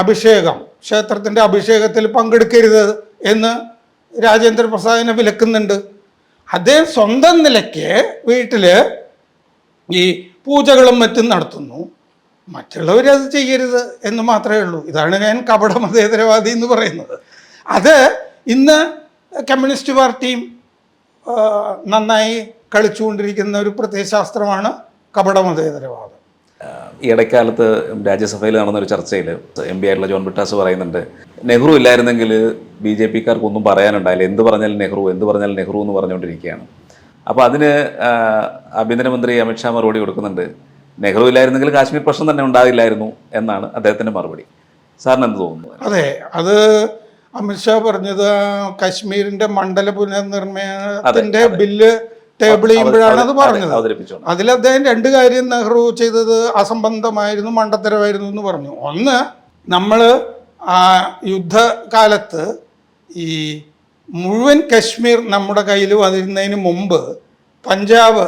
അഭിഷേകം, ക്ഷേത്രത്തിൻ്റെ അഭിഷേകത്തിൽ പങ്കെടുക്കരുത് എന്ന് രാജേന്ദ്ര പ്രസാദിനെ വിലക്കുന്നുണ്ട്. അദ്ദേഹം സ്വന്തം നിലയ്ക്ക് വീട്ടിൽ ഈ പൂജകളും മറ്റും നടത്തുന്നു. മറ്റുള്ളവരത് ചെയ്യരുത് എന്ന് മാത്രമേ ഉള്ളൂ. ഇതാണ് ഞാൻ കപട മതേതരവാദി എന്ന് പറയുന്നത്. അത് ഇന്ന് കമ്മ്യൂണിസ്റ്റ് പാർട്ടിയും നന്നായി കളിച്ചുകൊണ്ടിരിക്കുന്ന ഒരു പ്രത്യയശാസ്ത്രമാണ് കപട മതേതരവാദം. ഈ ഇടയ്ക്കാലത്ത് രാജ്യസഭയിൽ നടന്നൊരു ചർച്ചയിൽ MP ആയിട്ടുള്ള ജോൺ ബ്രിട്ടാസ് പറയുന്നുണ്ട്, നെഹ്റു ഇല്ലായിരുന്നെങ്കിൽ BJPക്കാർക്ക് ഒന്നും പറയാനുണ്ടായില്ല, എന്ത് പറഞ്ഞാലും നെഹ്റു എന്ന് പറഞ്ഞുകൊണ്ടിരിക്കുകയാണ്. അപ്പോൾ അതിന് ആഭ്യന്തരമന്ത്രി അമിത്ഷാ മറുപടി കൊടുക്കുന്നുണ്ട്, നെഹ്റു ഇല്ലായിരുന്നെങ്കിൽ കാശ്മീർ പ്രശ്നം തന്നെ ഉണ്ടാകില്ലായിരുന്നു എന്നാണ് അദ്ദേഹത്തിൻ്റെ മറുപടി. സാറിന് എന്ത് തോന്നുന്നു? അതെ, അത് അമിത്ഷാ പറഞ്ഞത് കശ്മീരിൻ്റെ മണ്ഡല പുനർനിർമ്മാണത്തിൻ്റെ ബില്ല് ടേബിൾ ചെയ്യുമ്പോഴാണ് അത് പറഞ്ഞത്. അതിൽ അദ്ദേഹം 2 കാര്യം നെഹ്റു ചെയ്തത് അസംബന്ധമായിരുന്നു, മണ്ടത്തരമായിരുന്നു എന്ന് പറഞ്ഞു. ഒന്ന്, നമ്മൾ യുദ്ധകാലത്ത് ഈ മുഴുവൻ കശ്മീർ നമ്മുടെ കയ്യിൽ വന്നിരുന്നതിന് മുമ്പ് പഞ്ചാബ്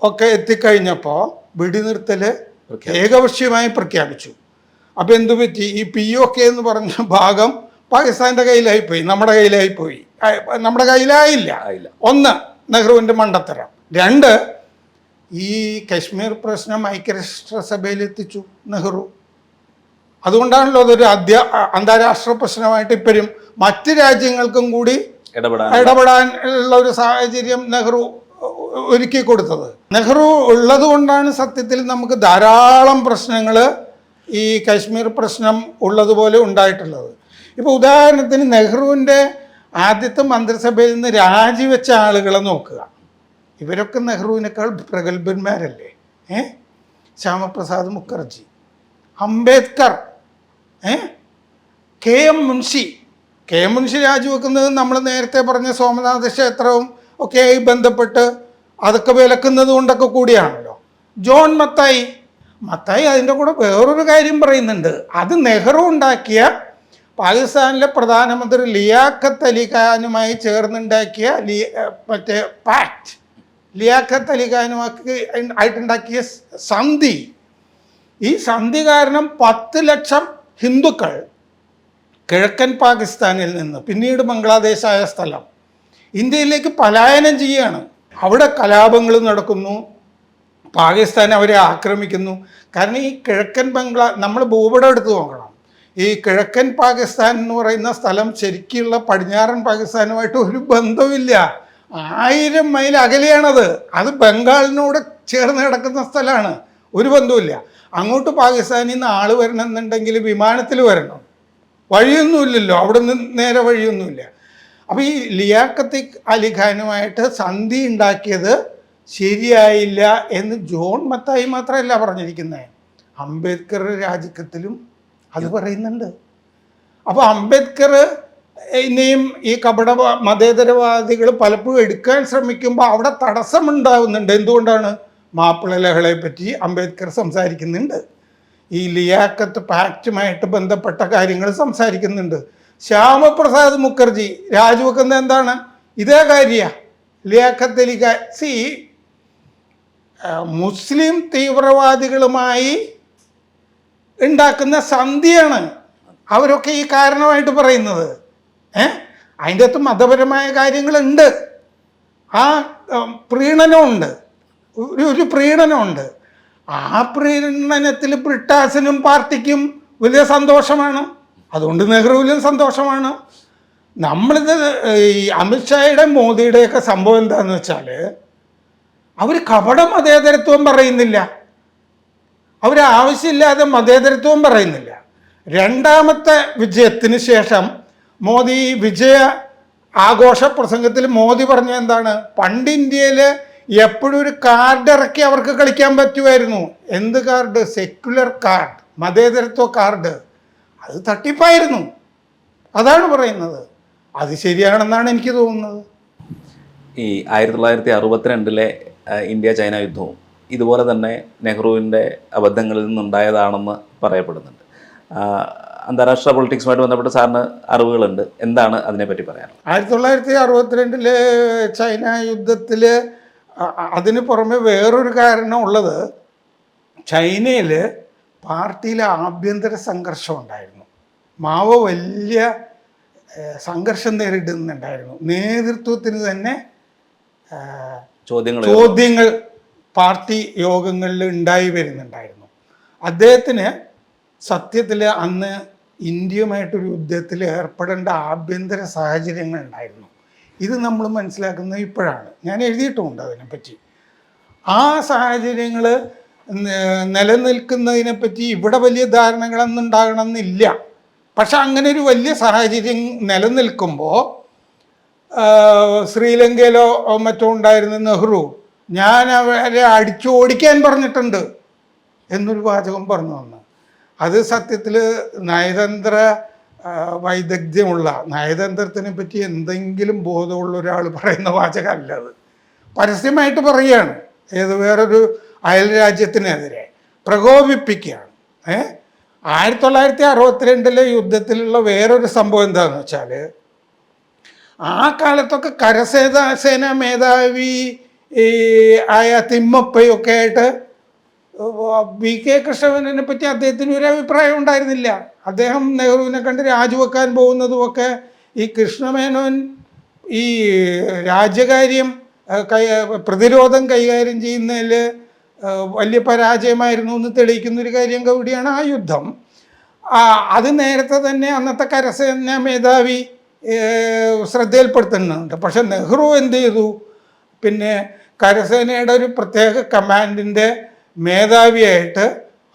ഒക്കെ എത്തിക്കഴിഞ്ഞപ്പോൾ വെടിനിർത്തൽ ഏകപക്ഷീയമായി പ്രഖ്യാപിച്ചു. അപ്പോൾ എന്തു പറ്റി? ഈ POK എന്ന് പറഞ്ഞ ഭാഗം പാകിസ്ഥാൻ്റെ കയ്യിലായിപ്പോയി, നമ്മുടെ കയ്യിലായില്ല. ഒന്ന്, നെഹ്റുവിൻ്റെ മണ്ടത്തരം. 2, ഈ കശ്മീർ പ്രശ്നം ഐക്യരാഷ്ട്രസഭയിൽ എത്തിച്ചു നെഹ്റു. അതുകൊണ്ടാണല്ലോ അതൊരു അന്താരാഷ്ട്ര പ്രശ്നമായിട്ട് ഇപ്പോഴും മറ്റ് രാജ്യങ്ങൾക്കും കൂടി ഇടപെടാനുള്ള ഒരു സാഹചര്യം നെഹ്റു ഒരുക്കി കൊടുത്തത്. നെഹ്റു ഉള്ളത് കൊണ്ടാണ് സത്യത്തിൽ നമുക്ക് ധാരാളം പ്രശ്നങ്ങൾ ഈ കശ്മീർ പ്രശ്നം ഉള്ളതുപോലെ ഉണ്ടായിട്ടുള്ളത്. ഇപ്പോൾ ഉദാഹരണത്തിന് നെഹ്റുവിൻ്റെ ആദ്യത്തെ മന്ത്രിസഭയിൽ നിന്ന് രാജിവെച്ച ആളുകളെ നോക്കുക. ഇവരൊക്കെ നെഹ്റുവിനേക്കാൾ പ്രഗത്ഭന്മാരല്ലേ? ശ്യാമപ്രസാദ് മുഖർജി, അംബേദ്കർ, KM മുൻഷി രാജിവെക്കുന്നത് നമ്മൾ നേരത്തെ പറഞ്ഞ സോമനാഥ ക്ഷേത്രവും ഒക്കെയായി ബന്ധപ്പെട്ട് അതൊക്കെ വിലക്കുന്നത് കൊണ്ടൊക്കെ കൂടിയാണല്ലോ. ജോൺ മത്തായി അതിൻ്റെ കൂടെ വേറൊരു കാര്യം പറയുന്നുണ്ട്. അത് നെഹ്റു ഉണ്ടാക്കിയ പാകിസ്ഥാനിലെ പ്രധാനമന്ത്രി ലിയാഖത്ത് അലി ഖാനുമായി ചേർന്നുണ്ടാക്കിയ പാക്ട്, ലിയാഖത്ത് അലി ഖാനുമായി ആയിട്ടുണ്ടാക്കിയ സന്ധി. ഈ സന്ധി കാരണം 10 ലക്ഷം ഹിന്ദുക്കൾ കിഴക്കൻ പാകിസ്ഥാനിൽ നിന്ന്, പിന്നീട് ബംഗ്ലാദേശായ സ്ഥലം, ഇന്ത്യയിലേക്ക് പലായനം ചെയ്യുകയാണ്. അവിടെ കലാപങ്ങൾ നടക്കുന്നു, പാകിസ്ഥാൻ അവരെ ആക്രമിക്കുന്നു. കാരണം ഈ കിഴക്കൻ നമ്മൾ ഭൂപടം എടുത്ത് നോക്കണം. ഈ കിഴക്കൻ പാകിസ്ഥാൻ എന്ന് പറയുന്ന സ്ഥലം ശരിക്കുള്ള പടിഞ്ഞാറൻ പാകിസ്ഥാനുമായിട്ട് ഒരു ബന്ധവുമില്ല. 1000 മൈൽ അകലെയാണത്. അത് ബംഗാളിനോട് ചേർന്ന് കിടക്കുന്ന സ്ഥലമാണ്. ഒരു ബന്ധവുമില്ല. അങ്ങോട്ട് പാകിസ്ഥാനിൽ നിന്ന് ആൾ വരണമെന്നുണ്ടെങ്കിൽ വിമാനത്തിൽ വരണം, വഴിയൊന്നുമില്ലല്ലോ, അവിടെ നിന്ന് നേരെ വഴിയൊന്നുമില്ല. അപ്പോൾ ഈ ലിയാഖത്ത് അലി ഖാനുമായിട്ട് സന്ധി ഉണ്ടാക്കിയത് ശരിയായില്ല എന്ന് ജോൺ മത്തായി മാത്രമല്ല പറഞ്ഞിരിക്കുന്നത്, അംബേദ്കർ രാജിക്കത്തിലും അത് പറയുന്നുണ്ട്. അപ്പോൾ അംബേദ്കർ ഇനിയും ഈ കപട മതേതരവാദികൾ പലപ്പോഴും എടുക്കാൻ ശ്രമിക്കുമ്പോൾ അവിടെ തടസ്സമുണ്ടാവുന്നുണ്ട്. എന്തുകൊണ്ടാണ്? മാപ്പിള ലഹളയെ പറ്റി അംബേദ്കർ സംസാരിക്കുന്നുണ്ട്, ഈ ലിയാഖത്ത് പാക്റ്റുമായിട്ട് ബന്ധപ്പെട്ട കാര്യങ്ങൾ സംസാരിക്കുന്നുണ്ട്. ശ്യാമപ്രസാദ് മുഖർജി രാജിവെക്കുന്നത് എന്താണ്? ഇതേ കാര്യമാണ്. ലിയാഖത്ത് അലി ഖാൻ മുസ്ലിം തീവ്രവാദികളുമായി ഉണ്ടാക്കുന്ന സന്ധിയാണ് അവരൊക്കെ ഈ കാരണമായിട്ട് പറയുന്നത്. അതിൻ്റെ അകത്ത് മതപരമായ കാര്യങ്ങളുണ്ട്, ആ പ്രീണനമുണ്ട്, ഒരു പ്രീണനമുണ്ട്. ആ പ്രീണനത്തിൽ ബ്രിട്ടാസിനും പാർട്ടിക്കും വലിയ സന്തോഷമാണ്, അതുകൊണ്ട് നെഹ്റുവിലും സന്തോഷമാണ്. നമ്മളിത് ഈ അമിത്ഷായുടെ മോദിയുടെയൊക്കെ സംഭവം എന്താണെന്ന് വെച്ചാൽ അവർ കപട മതേതരത്വം പറയുന്നില്ല, അവർ ആവശ്യമില്ലാതെ മതേതരത്വം പറയുന്നില്ല. രണ്ടാമത്തെ വിജയത്തിന് ശേഷം മോദി വിജയ ആഘോഷ പ്രസംഗത്തിൽ മോദി പറഞ്ഞ എന്താണ്? പണ്ട് ഇന്ത്യയിൽ എപ്പോഴും ഒരു കാർഡ് ഇറക്കി അവർക്ക് കളിക്കാൻ പറ്റുമായിരുന്നു. എന്ത് കാർഡ്? സെക്യുലർ കാർഡ്, മതേതരത്വ കാർഡ്. അത് തട്ടിപ്പായിരുന്നു, അതാണ് പറയുന്നത്. അത് ശരിയാണെന്നാണ് എനിക്ക് തോന്നുന്നത്. ഈ 1962 ഇന്ത്യ ചൈന യുദ്ധവും ഇതുപോലെ തന്നെ നെഹ്റുവിൻ്റെ അബദ്ധങ്ങളിൽ നിന്നുണ്ടായതാണെന്ന് പറയപ്പെടുന്നുണ്ട്. അന്താരാഷ്ട്ര പൊളിറ്റിക്സുമായിട്ട് ബന്ധപ്പെട്ട് സാറിന് അറിവുകളുണ്ട്, എന്താണ് അതിനെപ്പറ്റി പറയാൻ? 1962 ചൈന യുദ്ധത്തിൽ അതിന് പുറമെ വേറൊരു കാരണം ഉള്ളത്, ചൈനയിൽ പാർട്ടിയിൽ ആഭ്യന്തര സംഘർഷം ഉണ്ടായിരുന്നു. മാവോ വലിയ സംഘർഷം നേരിടുന്നുണ്ടായിരുന്നു. നേതൃത്വത്തിന് തന്നെ ചോദ്യങ്ങൾ പാർട്ടി യോഗങ്ങളിൽ ഉണ്ടായി വരുന്നുണ്ടായിരുന്നു. അദ്ദേഹത്തിന് സത്യത്തിൽ അന്ന് ഇന്ത്യയുമായിട്ടൊരു യുദ്ധത്തിൽ ഏർപ്പെടേണ്ട ആഭ്യന്തര സാഹചര്യങ്ങൾ ഉണ്ടായിരുന്നു. ഇത് നമ്മൾ മനസ്സിലാക്കുന്നത് ഇപ്പോഴാണ്, ഞാൻ എഴുതിയിട്ടുമുണ്ട് അതിനെപ്പറ്റി. ആ സാഹചര്യങ്ങൾ നിലനിൽക്കുന്നതിനെപ്പറ്റി ഇവിടെ വലിയ ധാരണകളൊന്നും ഉണ്ടാകണമെന്നില്ല. പക്ഷെ അങ്ങനെ ഒരു വലിയ സാഹചര്യം നിലനിൽക്കുമ്പോൾ ശ്രീലങ്കയിലോ മറ്റോ ഉണ്ടായിരുന്ന നെഹ്റു ഞാൻ അവരെ ഓടിക്കാൻ പറഞ്ഞിട്ടുണ്ട് എന്നൊരു വാചകം പറഞ്ഞു വന്നു. അത് സത്യത്തിൽ നയതന്ത്ര വൈദഗ്ധ്യമുള്ള, നയതന്ത്രത്തിനെ പറ്റി എന്തെങ്കിലും ബോധമുള്ള ഒരാൾ പറയുന്ന വാചകമല്ല, അത് പരസ്യമായിട്ട് പറയുകയാണ്. വേറൊരു അയൽ രാജ്യത്തിനെതിരെ പ്രകോപിപ്പിക്കുകയാണ്. 1962 യുദ്ധത്തിലുള്ള വേറൊരു സംഭവം എന്താണെന്ന് വെച്ചാൽ, ആ കാലത്തൊക്കെ കരസേന മേധാവി ആയ തിമ്മപ്പയൊക്കെ ആയിട്ട് വി കെ കൃഷ്ണമേനോനെ പറ്റി അദ്ദേഹത്തിന് ഒരു അഭിപ്രായം ഉണ്ടായിരുന്നില്ല. അദ്ദേഹം നെഹ്റുവിനെ കണ്ട് രാജിവെക്കാൻ പോകുന്നതുമൊക്കെ ഈ കൃഷ്ണമേനോൻ ഈ രാജ്യകാര്യം പ്രതിരോധം കൈകാര്യം ചെയ്യുന്നതിൽ വലിയ പരാജയമായിരുന്നു എന്ന് തെളിയിക്കുന്നൊരു കാര്യം കൂടിയാണ് ആ യുദ്ധം. അത് നേരത്തെ തന്നെ അന്നത്തെ കരസേന മേധാവി ശ്രദ്ധയിൽപ്പെടുത്തുന്നുണ്ട്. പക്ഷെ നെഹ്റു എന്ത് ചെയ്തു? പിന്നെ കരസേനയുടെ ഒരു പ്രത്യേക കമാൻഡിൻ്റെ മേധാവിയായിട്ട്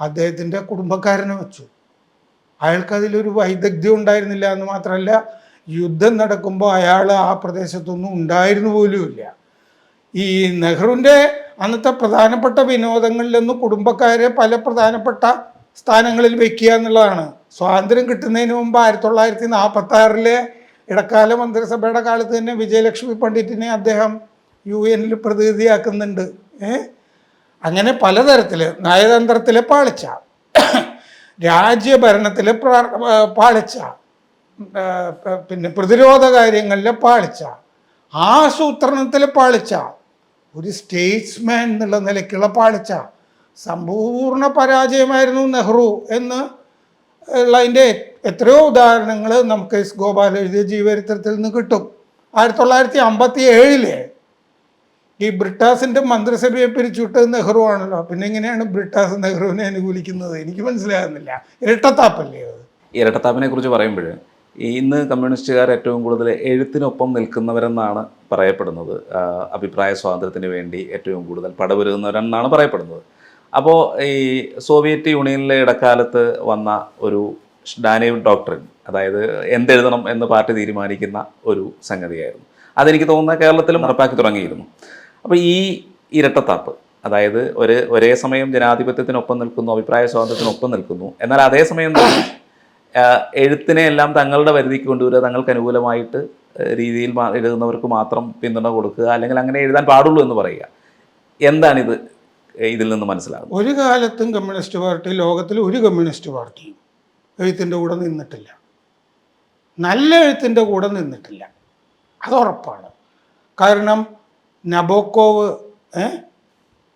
അദ്ദേഹത്തിൻ്റെ കുടുംബക്കാരനെ വെച്ചു. അയാൾക്കതിലൊരു വൈദഗ്ധ്യം ഉണ്ടായിരുന്നില്ല എന്ന് മാത്രമല്ല, യുദ്ധം നടക്കുമ്പോൾ അയാൾ ആ പ്രദേശത്തൊന്നും ഉണ്ടായിരുന്നു പോലുമില്ല. ഈ നെഹ്റുവിൻ്റെ അന്നത്തെ പ്രധാനപ്പെട്ട വിനോദങ്ങളിലൊന്ന് കുടുംബക്കാരെ പല പ്രധാനപ്പെട്ട സ്ഥാനങ്ങളിൽ വെക്കുക എന്നുള്ളതാണ്. സ്വാതന്ത്ര്യം കിട്ടുന്നതിന് മുമ്പ് 1946 ഇടക്കാല മന്ത്രിസഭയുടെ കാലത്ത് തന്നെ വിജയലക്ഷ്മി പണ്ഡിറ്റിനെ അദ്ദേഹം UN പ്രതിനിധിയാക്കുന്നുണ്ട്. അങ്ങനെ പലതരത്തിൽ നയതന്ത്രത്തിലെ പാളിച്ച, രാജ്യഭരണത്തിലെ പാളിച്ച, പിന്നെ പ്രതിരോധ കാര്യങ്ങളിലെ പാളിച്ച, ആസൂത്രണത്തിലെ പാളിച്ച, ഒരു സ്റ്റേറ്റ്സ്മാൻ എന്നുള്ള നിലയ്ക്കുള്ള പാളിച്ച, സമ്പൂർണ്ണ പരാജയമായിരുന്നു നെഹ്റു എന്ന് ഉള്ളതിൻ്റെ എത്രയോ ഉദാഹരണങ്ങൾ നമുക്ക് എസ് ഗോപാൽ എഴുതിയ ജീവചരിത്രത്തിൽ നിന്ന് കിട്ടും. 1957 ഈ ബ്രിട്ടാസിൻ്റെ മന്ത്രിസഭയെ പിരിച്ചുവിട്ടത് നെഹ്റു ആണല്ലോ. പിന്നെ എങ്ങനെയാണ് ബ്രിട്ടാസ് നെഹ്റുവിനെ അനുകൂലിക്കുന്നത്? എനിക്ക് മനസ്സിലാകുന്നില്ല. ഇരട്ടത്താപ്പല്ലേ അത്? ഇരട്ടത്താപ്പിനെ കുറിച്ച് പറയുമ്പോൾ ഇന്ന് കമ്മ്യൂണിസ്റ്റുകാർ ഏറ്റവും കൂടുതൽ എഴുത്തിനൊപ്പം നിൽക്കുന്നവരെന്നാണ് പറയപ്പെടുന്നത്. അഭിപ്രായ സ്വാതന്ത്ര്യത്തിന് വേണ്ടി ഏറ്റവും കൂടുതൽ പടപൊരുകുന്നവരെന്നാണ് പറയപ്പെടുന്നത്. അപ്പോൾ ഈ സോവിയറ്റ് യൂണിയനിലെ ഇടക്കാലത്ത് വന്ന ഒരു ഡാനേവ് ഡോക്ട്രിൻ, അതായത് എന്തെഴുതണം എന്ന് പാർട്ടി തീരുമാനിക്കുന്ന ഒരു സംഗതിയായിരുന്നു. അതെനിക്ക് തോന്നുന്ന കേരളത്തിലും നടപ്പാക്കി തുടങ്ങിയിരുന്നു. അപ്പോൾ ഈ ഇരട്ടത്താപ്പ്, അതായത് ഒരേ സമയം ജനാധിപത്യത്തിനൊപ്പം നിൽക്കുന്നു, അഭിപ്രായ സ്വാതന്ത്ര്യത്തിനൊപ്പം നിൽക്കുന്നു, എന്നാൽ അതേസമയം തന്നെ എഴുത്തിനെ എല്ലാം തങ്ങളുടെ പരിധിക്ക് കൊണ്ടുവരിക, തങ്ങൾക്ക് അനുകൂലമായിട്ട് രീതിയിൽ എഴുതുന്നവർക്ക് മാത്രം പിന്തുണ കൊടുക്കുക, അല്ലെങ്കിൽ അങ്ങനെ എഴുതാൻ പാടുള്ളൂ എന്ന് പറയുക. എന്താണിത് ഇതിൽ നിന്ന് മനസ്സിലാകുന്നത്? ഒരു കാലത്തും കമ്മ്യൂണിസ്റ്റ് പാർട്ടി, ലോകത്തിൽ ഒരു കമ്മ്യൂണിസ്റ്റ് പാർട്ടിയും എഴുത്തിൻ്റെ കൂടെ നിന്നിട്ടില്ല, നല്ല എഴുത്തിൻ്റെ കൂടെ നിന്നിട്ടില്ല, അത് ഉറപ്പാണ്. കാരണം നബോക്കോവ്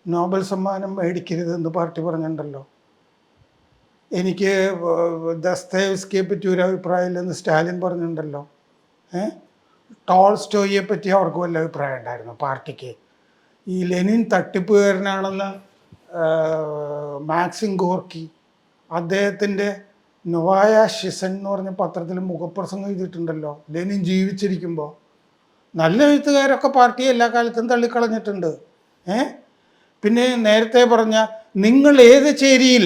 നോബൽ സമ്മാനം മേടിക്കരുതെന്ന് പാർട്ടി പറഞ്ഞിട്ടുണ്ടല്ലോ. എനിക്ക് ദസ്തയേവ്സ്കിയെ പറ്റി ഒരു അഭിപ്രായമില്ലെന്ന് സ്റ്റാലിൻ പറഞ്ഞിട്ടുണ്ടല്ലോ. ടോൾസ്റ്റോയിയെ പറ്റി അവർക്ക് വല്ല അഭിപ്രായം ഉണ്ടായിരുന്നു പാർട്ടിക്ക്. ഈ ലെനിൻ തട്ടിപ്പുകാരനാണെന്ന് മാക്സിം ഗോർക്കി അദ്ദേഹത്തിൻ്റെ നൊവായ ഷിസൻ എന്ന് പറഞ്ഞ പത്രത്തിൽ മുഖപ്രസംഗം ചെയ്തിട്ടുണ്ടല്ലോ ലെനിൻ ജീവിച്ചിരിക്കുമ്പോൾ. നല്ല എഴുത്തുകാരൊക്കെ പാർട്ടി എല്ലാ കാലത്തും തള്ളിക്കളഞ്ഞിട്ടുണ്ട്. പിന്നെ നേരത്തെ പറഞ്ഞ നിങ്ങൾ ഏത് ചേരിയിൽ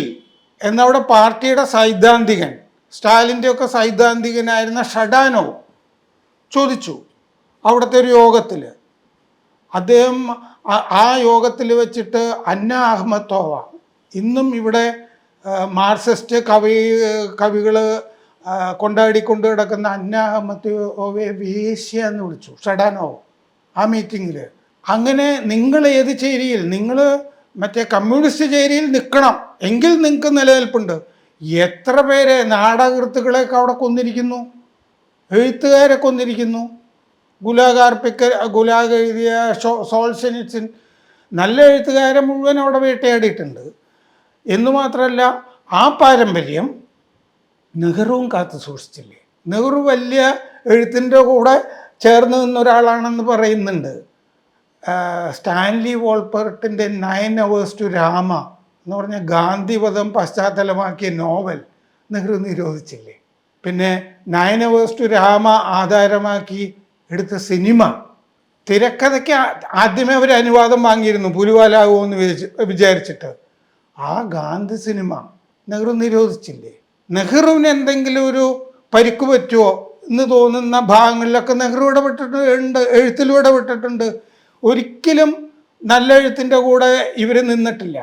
എന്നവിടെ പാർട്ടിയുടെ സൈദ്ധാന്തികൻ, സ്റ്റാലിൻ്റെയൊക്കെ സൈദ്ധാന്തികനായിരുന്ന ഷഡാനോ ചോദിച്ചു അവിടുത്തെ ഒരു യോഗത്തിൽ. അദ്ദേഹം ആ യോഗത്തിൽ വെച്ചിട്ട് അന്ന അഹ്മത്തോവ, ഇന്നും ഇവിടെ മാർക്സിസ്റ്റ് കവികൾ കൊണ്ടാടിക്കൊണ്ട് കിടക്കുന്ന അന്ന അഹ്മത്തോവയെ വേശ്യ എന്ന് വിളിച്ചു ഷഡാനോ ആ മീറ്റിങ്ങിൽ. അങ്ങനെ നിങ്ങൾ ഏത് ചേരിയിൽ, നിങ്ങൾ മറ്റേ കമ്മ്യൂണിസ്റ്റ് ചേരിയിൽ നിൽക്കണം, എങ്കിൽ നിങ്ങൾക്ക് നിലനിൽപ്പുണ്ട്. എത്ര പേരെ നാടകൃത്തുക്കളെയൊക്കെ അവിടെ കൊന്നിരിക്കുന്നു, എഴുത്തുകാരെ കൊന്നിരിക്കുന്നു. ഗുലാഗ് എഴുതിയ സോൾസെനിറ്റ്സിൻ, നല്ല എഴുത്തുകാരെ മുഴുവൻ അവിടെ വേട്ടയാടിയിട്ടുണ്ട്. എന്ന് മാത്രമല്ല ആ പാരമ്പര്യം നെഹ്റുവും കാത്തു സൂക്ഷിച്ചില്ലേ. നെഹ്റു വലിയ എഴുത്തിൻ്റെ കൂടെ ചേർന്ന് നിന്നൊരാളാണെന്ന് പറയുന്നുണ്ട്. സ്റ്റാൻലി വോൾപ്പർട്ടിൻ്റെ 9 Hours to Rama എന്ന് പറഞ്ഞ ഗാന്ധിവധം പശ്ചാത്തലമാക്കിയ നോവൽ നെഹ്റു നിരോധിച്ചില്ലേ. പിന്നെ 9 Hours to Rama ആധാരമാക്കി എടുത്ത സിനിമ തിരക്കഥയ്ക്ക് ആദ്യമേ അവർ അനുവാദം വാങ്ങിയിരുന്നു പുലിവാലാകുമെന്ന് വിചാരിച്ചിട്ട്. ആ ഗാന്ധി സിനിമ നെഹ്റു നിരോധിച്ചില്ലേ. നെഹ്റുവിന് എന്തെങ്കിലും ഒരു പരിക്ക് പറ്റുമോ എന്ന് തോന്നുന്ന ഭാഗങ്ങളിലൊക്കെ നെഹ്റു ഇടപെട്ടിട്ടുണ്ട്, എഴുത്തിലും ഇടപെട്ടിട്ടുണ്ട്. ഒരിക്കലും നല്ല എഴുത്തിൻ്റെ കൂടെ ഇവർ നിന്നിട്ടില്ല.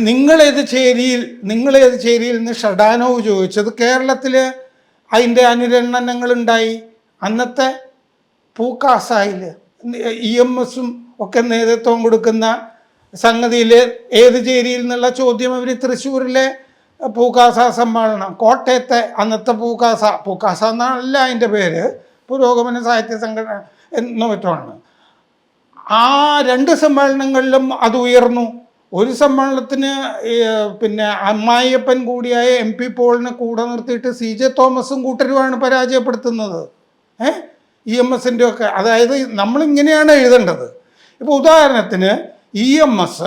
നിങ്ങളേത് ചേരിയിൽ നിന്ന് ഷഡാനോവ് ചോദിച്ചത്. കേരളത്തിൽ അതിൻ്റെ അനുരണനങ്ങളുണ്ടായി. അന്നത്തെ പൂക്കാസായിൽ EMSഉം ഒക്കെ നേതൃത്വം കൊടുക്കുന്ന സംഗതിയിൽ ഏത് ചേരിയിൽ നിന്നുള്ള ചോദ്യം അവർ തൃശ്ശൂരിലെ പൂക്കാസ സമ്മേളനം, കോട്ടയത്തെ അന്നത്തെ പൂക്കാസ എന്നല്ല അതിൻ്റെ പേര്, പുരോഗമന സാഹിത്യ സംഘടന എന്ന മറ്റുമാണ്. ആ 2 സമ്മേളനങ്ങളിലും അത് ഉയർന്നു. ഒരു സമ്മേളനത്തിന് പിന്നെ അമ്മായിയപ്പൻ കൂടിയായ MP പോളിനെ കൂടെ നിർത്തിയിട്ട് CJ തോമസും കൂട്ടരുമാണ് പരാജയപ്പെടുത്തുന്നത്. EMSൻ്റെ ഒക്കെ. അതായത് നമ്മളിങ്ങനെയാണ് എഴുതേണ്ടത്. ഇപ്പോൾ ഉദാഹരണത്തിന് EMS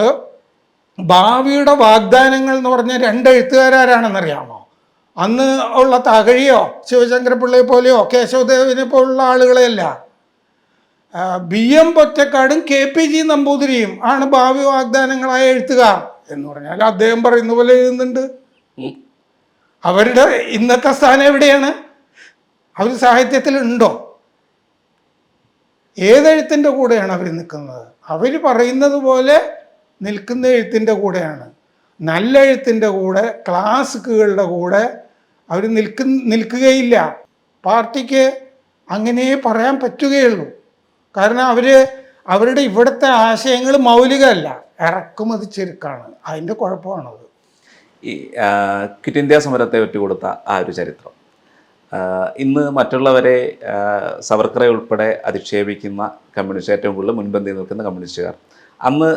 ഭാവിയുടെ വാഗ്ദാനങ്ങൾ എന്ന് പറഞ്ഞ 2 എഴുത്തുകാരാണെന്നറിയാമോ? അന്ന് ഉള്ള തകഴിയോ ശിവശങ്കരപിള്ളയെ പോലെയോ കേശവദേവനെ പോലുള്ള ആളുകളെയല്ല. BM പൊറ്റക്കാടും KPG നമ്പൂതിരിയും ആണ് ഭാവി വാഗ്ദാനങ്ങളായ എഴുത്തുകാർ എന്ന് പറഞ്ഞാൽ അദ്ദേഹം പറയുന്ന പോലെ എഴുതുന്നുണ്ട്. അവരുടെ ഇന്നത്തെ സ്ഥാനം എവിടെയാണ്? അവർ സാഹിത്യത്തിലുണ്ടോ? ഏതെഴുത്തിൻ്റെ കൂടെയാണ് അവർ നിൽക്കുന്നത്? അവർ പറയുന്നത് പോലെ നിൽക്കുന്ന എഴുത്തിൻ്റെ കൂടെയാണ്. നല്ല എഴുത്തിൻ്റെ കൂടെ, ക്ലാസിക്കുകളുടെ കൂടെ അവർ നിൽക്കുകയില്ല. പാർട്ടിക്ക് അങ്ങനെ പറയാൻ പറ്റുകയുള്ളൂ. കാരണം അവരുടെ ഇവിടുത്തെ ആശയങ്ങൾ മൗലികമല്ല, ഇറക്കുമതി ചെരുക്കാണ്. അതിൻ്റെ കുഴപ്പമാണത്. ഈ ക്വിറ്റ് ഇന്ത്യ സമരത്തെ വിട്ടുകൊടുത്ത ആ ഒരു ചരിത്രം ഇന്ന് മറ്റുള്ളവരെ സവർക്കറെ ഉൾപ്പെടെ അധിക്ഷേപിക്കുന്ന കമ്മ്യൂണിസ്റ്റ്, ഏറ്റവും കൂടുതൽ മുൻപന്തി നിൽക്കുന്ന കമ്മ്യൂണിസ്റ്റുകാർ, അന്ന്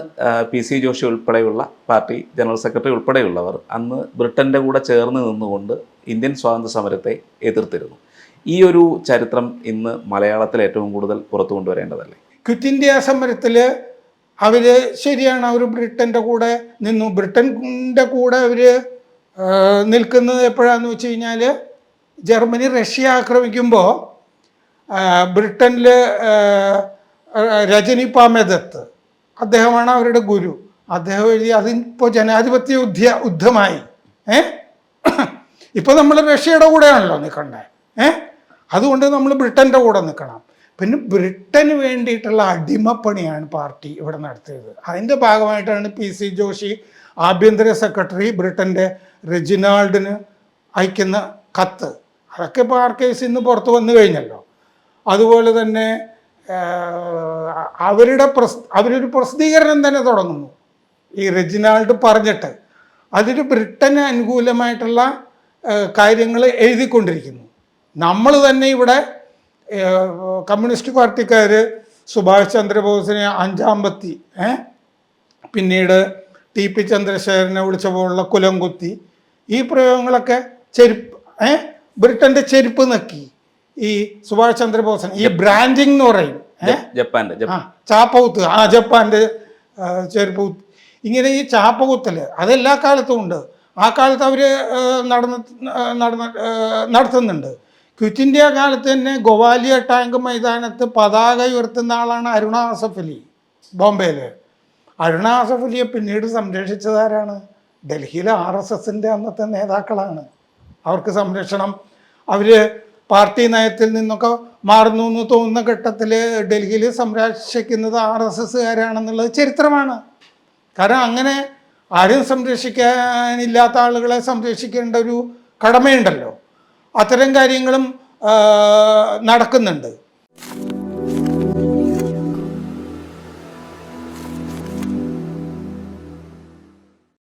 PC ജോഷി ഉൾപ്പെടെയുള്ള പാർട്ടി ജനറൽ സെക്രട്ടറി ഉൾപ്പെടെയുള്ളവർ അന്ന് ബ്രിട്ടൻ്റെ കൂടെ ചേർന്ന് നിന്നുകൊണ്ട് ഇന്ത്യൻ സ്വാതന്ത്ര്യ സമരത്തെ എതിർത്തിരുന്നു. ഈ ഒരു ചരിത്രം ഇന്ന് മലയാളത്തിൽ ഏറ്റവും കൂടുതൽ പുറത്തു കൊണ്ടുവരേണ്ടതല്ലേ? ക്വിറ്റ് ഇന്ത്യ സമരത്തിൽ അവർ ശരിയാണ്, അവർ ബ്രിട്ടൻ്റെ കൂടെ നിന്നു. ബ്രിട്ടൻ്റെ കൂടെ അവർ നിൽക്കുന്നത് എപ്പോഴാണെന്ന് വെച്ച് കഴിഞ്ഞാൽ, ജർമ്മനി റഷ്യ ആക്രമിക്കുമ്പോൾ ബ്രിട്ടനിൽ രജനി പാമേദത്ത് അദ്ദേഹമാണ് അവരുടെ ഗുരു. അദ്ദേഹം എഴുതി അതിപ്പോൾ ജനാധിപത്യ യുദ്ധമായി. ഇപ്പോൾ നമ്മൾ റഷ്യയുടെ കൂടെയാണല്ലോ നിൽക്കണ്ടേ. അതുകൊണ്ട് നമ്മൾ ബ്രിട്ടൻ്റെ കൂടെ നിൽക്കണം. പിന്നെ ബ്രിട്ടന് വേണ്ടിയിട്ടുള്ള അടിമപ്പണിയാണ് പാർട്ടി ഇവിടെ നടത്തിയത്. അതിൻ്റെ ഭാഗമായിട്ടാണ് PC ജോഷി ആഭ്യന്തര സെക്രട്ടറി ബ്രിട്ടൻ്റെ റെജിനാൾഡിന് അയക്കുന്ന കത്ത്. അതൊക്കെ ഇപ്പോൾ ആർക്കൈവ്സിൽ നിന്ന് പുറത്ത് വന്നു കഴിഞ്ഞല്ലോ. അതുപോലെ തന്നെ അവരൊരു പ്രസിദ്ധീകരണം തന്നെ തുടങ്ങുന്നു ഈ റെജിനാൾഡ് പറഞ്ഞിട്ട്. അതിൽ ബ്രിട്ടന് അനുകൂലമായിട്ടുള്ള കാര്യങ്ങൾ എഴുതിക്കൊണ്ടിരിക്കുന്നു. നമ്മൾ തന്നെ ഇവിടെ കമ്മ്യൂണിസ്റ്റ് പാർട്ടിക്കാർ സുഭാഷ് ചന്ദ്രബോസിനെ 5-ാം പത്തി, പിന്നീട് TP ചന്ദ്രശേഖരനെ വിളിച്ച പോലുള്ള കുലംകുത്തി, ഈ പ്രയോഗങ്ങളൊക്കെ ബ്രിട്ടൻ്റെ ചെരുപ്പ് നക്കി ഈ സുഭാഷ് ചന്ദ്രബോസിന്. ഈ ബ്രാൻഡിങ് എന്ന് പറയും, ചാപ്പകുത്ത്, ജപ്പാൻ്റെ ചെരുപ്പ്. ഇങ്ങനെ ഈ ചാപ്പകുത്തൽ അതെല്ലാ കാലത്തും ഉണ്ട്. ആ കാലത്ത് അവർ നടത്തുന്നുണ്ട്. ക്വിറ്റ് ഇന്ത്യ കാലത്ത് തന്നെ ഗോവാലിയ ടാങ്ക് മൈതാനത്ത് പതാക ഉയർത്തുന്ന ആളാണ് അരുണ ആസഫ് അലി, ബോംബെയിൽ. അരുണ ആസഫ് അലിയെ പിന്നീട് സംരക്ഷിച്ചതാരാണ്? ഡൽഹിയിലെ RSSൻ്റെ അന്നത്തെ നേതാക്കളാണ്. അവർക്ക് സംരക്ഷണം, അവർ പാർട്ടി നയത്തിൽ നിന്നൊക്കെ മാറുന്നു എന്ന് തോന്നുന്ന ഘട്ടത്തിൽ ഡൽഹിയിൽ സംരക്ഷിക്കുന്നത് RSSകാരാണെന്നുള്ളത് ചരിത്രമാണ്. കാരണം അങ്ങനെ ആരും സംരക്ഷിക്കാനില്ലാത്ത ആളുകളെ സംരക്ഷിക്കേണ്ട ഒരു കടമയുണ്ടല്ലോ. അത്തരം കാര്യങ്ങളും നടക്കുന്നുണ്ട്.